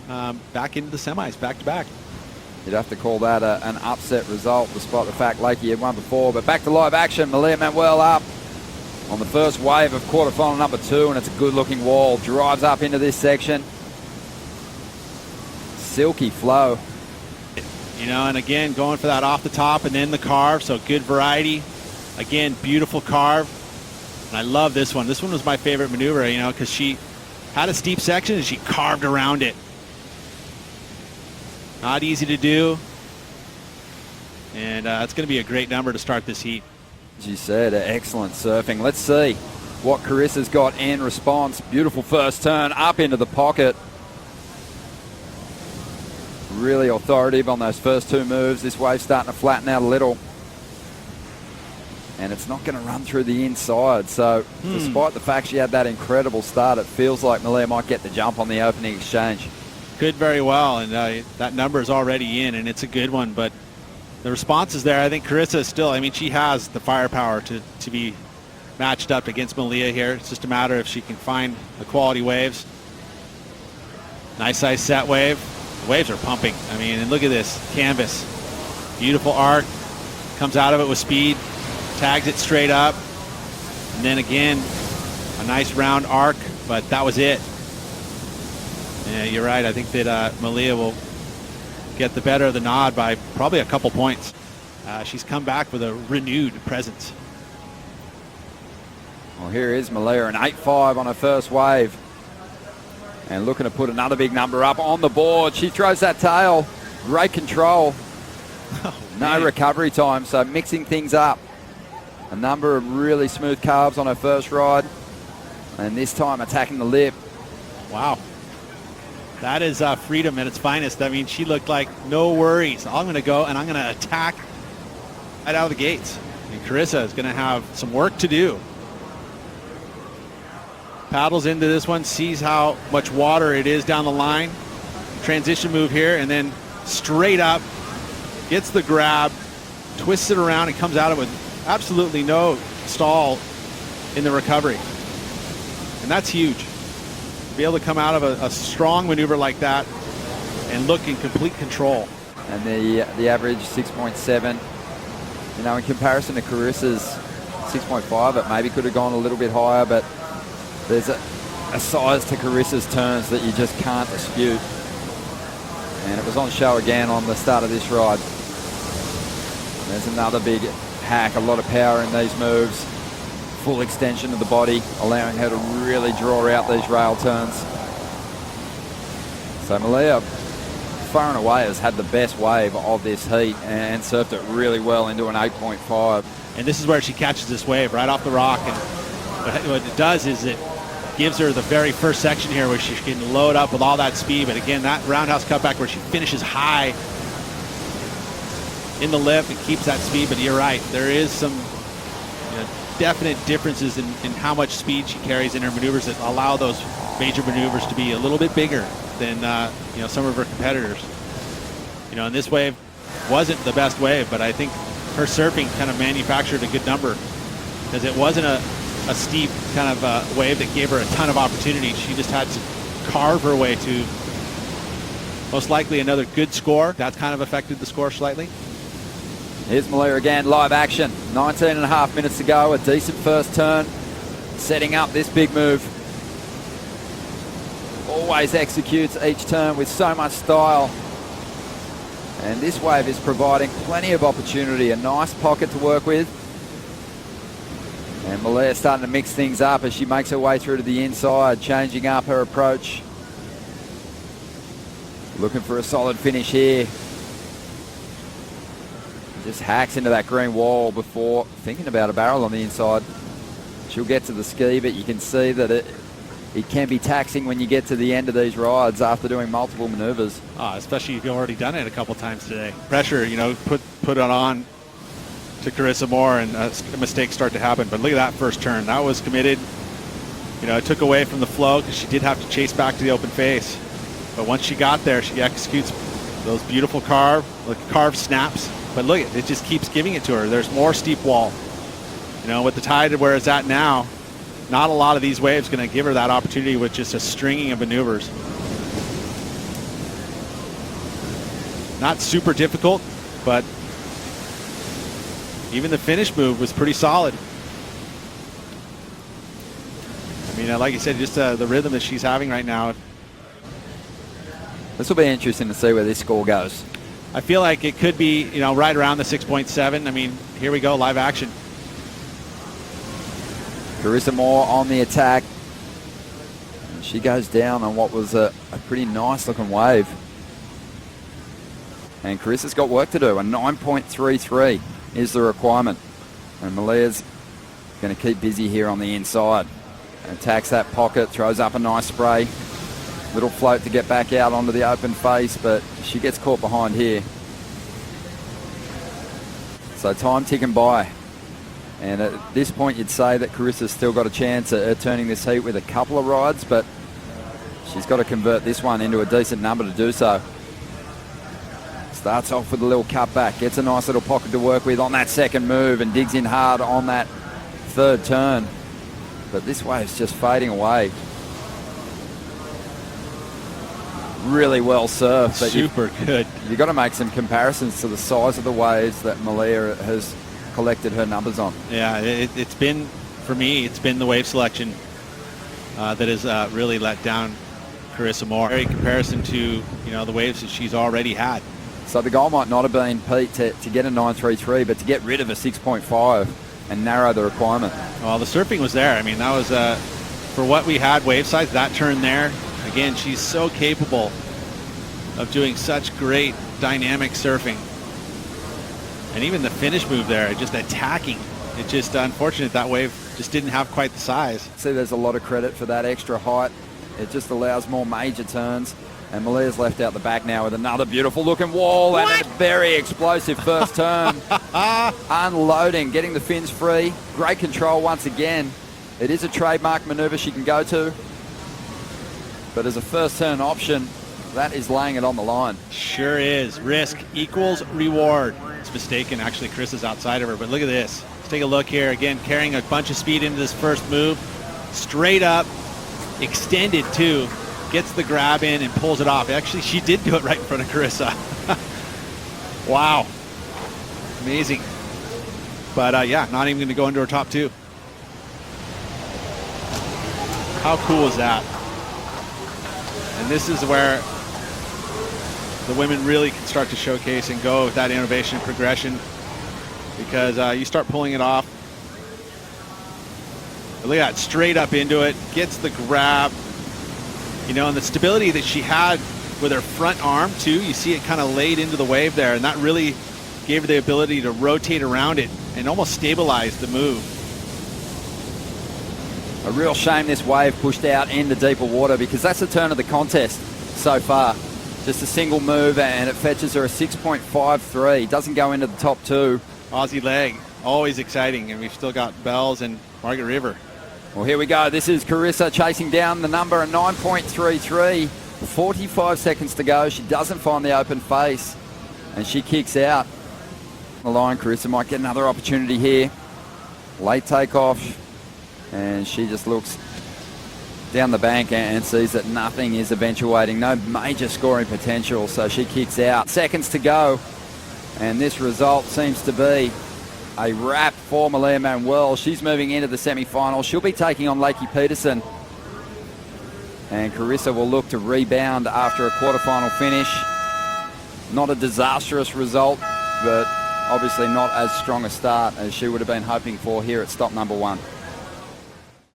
back into the semis, back-to-back. You'd have to call that an upset result, despite the fact Lakey had won before. But back to live action. Malia Manuel up on the first wave of quarterfinal number 2, and it's a good-looking wall. Drives up into this section. Silky flow. You know, and again, going for that off the top and then the carve, so good variety. Again, beautiful carve. And I love this one. This one was my favorite maneuver, you know, because she had a steep section and she carved around it. Not easy to do. And it's going to be a great number to start this heat. As you said, excellent surfing. Let's see what Carissa's got in response. Beautiful first turn up into the pocket. Really authoritative on those first 2 moves. This wave's starting to flatten out a little. And it's not going to run through the inside. So despite the fact she had that incredible start, it feels like Malia might get the jump on the opening exchange. Could very well, and that number is already in, and it's a good one. But the response is there. I think Carissa is still, I mean, she has the firepower to be matched up against Malia here. It's just a matter if she can find the quality waves. Nice size set wave. The waves are pumping. I mean, and look at this canvas. Beautiful arc. Comes out of it with speed. Tags it straight up. And then again, a nice round arc, but that was it. Yeah, you're right. I think that Malia will get the better of the nod by probably a couple points. She's come back with a renewed presence. Well, here is Malia, an 8.5 on her first wave. And looking to put another big number up on the board. She throws that tail. Great control. No recovery time, so mixing things up. A number of really smooth carves on her first ride. And this time attacking the lip. Wow. That is freedom at its finest. I mean, she looked like no worries. I'm going to go and I'm going to attack right out of the gates. And Carissa is going to have some work to do. Paddles into this one, sees how much water it is down the line. Transition move here, and then straight up, gets the grab, twists it around, and comes out of it with absolutely no stall in the recovery. And that's huge. Be able to come out of a strong maneuver like that and look in complete control. And the average 6.7, you know, in comparison to Carissa's 6.5, it maybe could have gone a little bit higher, but there's a size to Carissa's turns that you just can't dispute. And it was on show again on the start of this ride. There's another big hack, a lot of power in these moves. Full extension of the body, allowing her to really draw out these rail turns. So Malia, far and away, has had the best wave of this heat and surfed it really well into an 8.5. And this is where she catches this wave right off the rock. And what it does is it gives her the very first section here where she can load up with all that speed. But again, that roundhouse cutback where she finishes high in the lip and keeps that speed. But you're right, there is some definite differences in how much speed she carries in her maneuvers that allow those major maneuvers to be a little bit bigger than some of her competitors. And this wave wasn't the best wave, but I think her surfing kind of manufactured a good number because it wasn't a steep kind of wave that gave her a ton of opportunity. She just had to carve her way to most likely another good score. That kind of affected the score slightly. Here's Malia again, live action. 19.5 minutes to go, a decent first turn. Setting up this big move. Always executes each turn with so much style. And this wave is providing plenty of opportunity, a nice pocket to work with. And Malia starting to mix things up as she makes her way through to the inside, changing up her approach. Looking for a solid finish here. Just hacks into that green wall before thinking about a barrel on the inside. She'll get to the ski, but you can see that it can be taxing when you get to the end of these rides after doing multiple maneuvers. Especially if you've already done it a couple times today. Pressure, put it on to Carissa more, and mistakes start to happen. But look at that first turn. That was committed. It took away from the flow because she did have to chase back to the open face. But once she got there, she executes those beautiful carve snaps. But look, it just keeps giving it to her. There's more steep wall. With the tide where it's at now, not a lot of these waves going to give her that opportunity with just a stringing of maneuvers. Not super difficult, but even the finish move was pretty solid. I mean, like you said, just the rhythm that she's having right now. This will be interesting to see where this score goes. I feel like it could be, right around the 6.7. I mean, here we go, live action. Carissa Moore on the attack. And she goes down on what was a pretty nice looking wave. And Carissa's got work to do. A 9.33 is the requirement. And Malia's going to keep busy here on the inside. Attacks that pocket, throws up a nice spray. Little float to get back out onto the open face, but she gets caught behind here. So time ticking by. And at this point, you'd say that Carissa's still got a chance at turning this heat with a couple of rides, but she's got to convert this one into a decent number to do so. Starts off with a little cutback, gets a nice little pocket to work with on that second move and digs in hard on that third turn. But this wave's just fading away. Really well surfed. But super good. You've got to make some comparisons to the size of the waves that Malia has collected her numbers on. Yeah, it's been, for me, it's been the wave selection that has really let down Carissa Moore in comparison to, the waves that she's already had. So the goal might not have been, Pete, to get a 9.33, but to get rid of a 6.5 and narrow the requirement. Well, the surfing was there. I mean, that was, for what we had wave size, that turn there, again, she's so capable of doing such great dynamic surfing. And even the finish move there, just attacking. It's just unfortunate that wave just didn't have quite the size. See, there's a lot of credit for that extra height. It just allows more major turns. And Malia's left out the back now with another beautiful looking wall and a very explosive first turn. Unloading, getting the fins free. Great control once again. It is a trademark maneuver she can go to. But as a first turn option, that is laying it on the line. Sure is. Risk equals reward. It's mistaken. Actually, Chris is outside of her, but look at this. Let's take a look here. Again, carrying a bunch of speed into this first move. Straight up, extended too. Gets the grab in and pulls it off. Actually, she did do it right in front of Carissa. Wow. Amazing. But yeah, not even going to go into her top two. How cool is that? And this is where the women really can start to showcase and go with that innovation and progression, because you start pulling it off. But look at that, straight up into it, gets the grab. And the stability that she had with her front arm too, you see it kind of laid into the wave there, and that really gave her the ability to rotate around it and almost stabilize the move. A real shame this wave pushed out into deeper water, because that's the turn of the contest so far. Just a single move and it fetches her a 6.53. Doesn't go into the top two. Aussie leg, always exciting, and we've still got Bells and Margaret River. Well, here we go. This is Carissa chasing down the number, a 9.33. 45 seconds to go. She doesn't find the open face, and she kicks out the line. Carissa might get another opportunity here. Late takeoff, and she just looks down the bank and sees that nothing is eventuating. No major scoring potential, so she kicks out. Seconds to go, and this result seems to be a wrap for Malia Manuel. She's moving into the semi-final. She'll be taking on Lakey Peterson. And Carissa will look to rebound after a quarterfinal finish. Not a disastrous result, but obviously not as strong a start as she would have been hoping for here at stop number one.